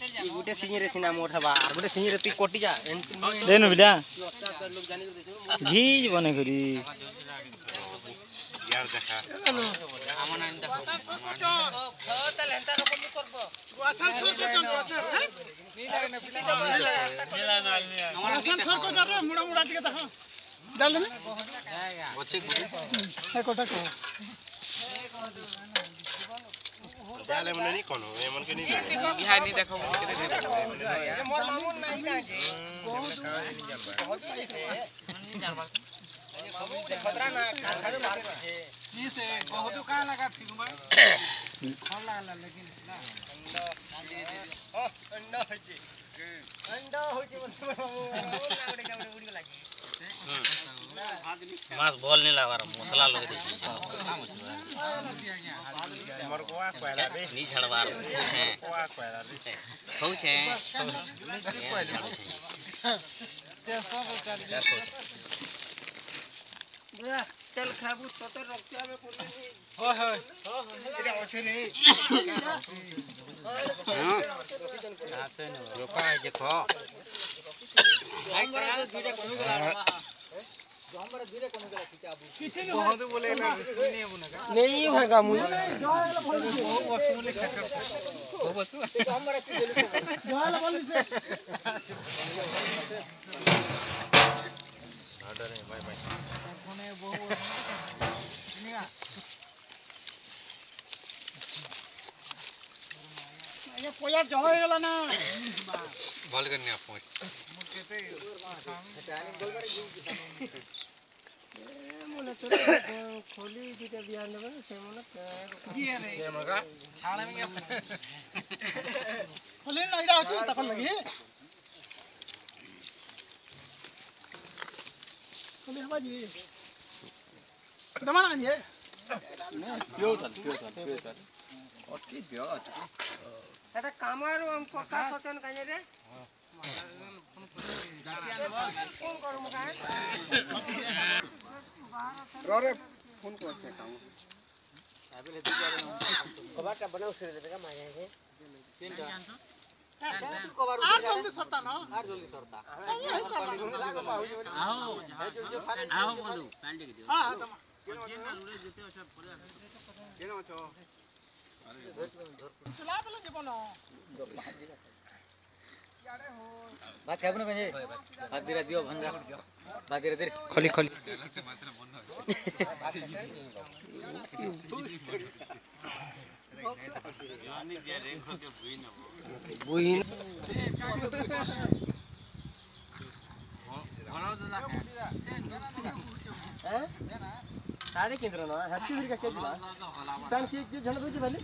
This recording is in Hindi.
ई गुटे सिंह रे सिना मोठ हवा आर गुटे सिंह रे तू कोटी जा देनु बिला घी बने करी यार देखा आमन आइन देखो ताले हेंता रकम करबो वासन सर को चल वासन है नी लागे ना पिला वासन सर को जा रे मुड़ा मुड़ा टिके देखो डाल दे अच्छे गुरु है कोटा को डाले मन नहीं कोन ए मन के नहीं बिहार नहीं देखो मन के दे मोर मामून नहीं काजे बहुत खतरा ना खाने मारे रहे नी से बहुत का लगा फिर में फल लगा लेकिन ना अंडा होचे अंडा होचे मतलब उड़े जावड़े उड़ी लागी मांस बोल नहीं लगा रहा मसाला लगा दे मोर कोआ कोला रे नी झड़वार कुछ है कोआ कोला रे कुछ है चल खाबू तो रक्षा में पुलिस ओए होए एटा अच्छे नहीं हां से न रोका है देखो हमरा धीरे कोन गला हमरा धीरे कोन गला खिचाबू बहुत बोले ना सुनिए बुना नहीं होगा मुझे बहुत वर्ष बोले खचर हो बस हमरा की देलू जहाल बोल से ऑर्डर है बाय बाय कोने बहुत निया ये पोया जहे गेला ना बोल करने आप पहुंच मुकेते मोने तो खोली दिते बियान देबे से मोने जी रे के मगा छाड़ा में खोली नहीं रहा तू तक लगी खोली हवा जी दमाना जी पियो चल अटकी दियो अटकी এটা কামারো আম কথা সচন কাজে রে ফোন করো মকা রে ফোন করছে কাম কভারটা বানাও ছেড়ে দেবে মা যাচ্ছে তিনটা কভার আর জলদি সরতা না আর জলদি সরতা आओ आओ बोलू पैंडे के दियो हां हां तमा जेना लुले जते सब पड़े কেন আছো सुला बोले देबो ना बात कहबो न कहे बात दिरा दियो भंगा बात दिरा दिर खली खली बुइन हैं साड़ी केंद्र ना हत्ती का के दिला तान के झंडा दोजी भले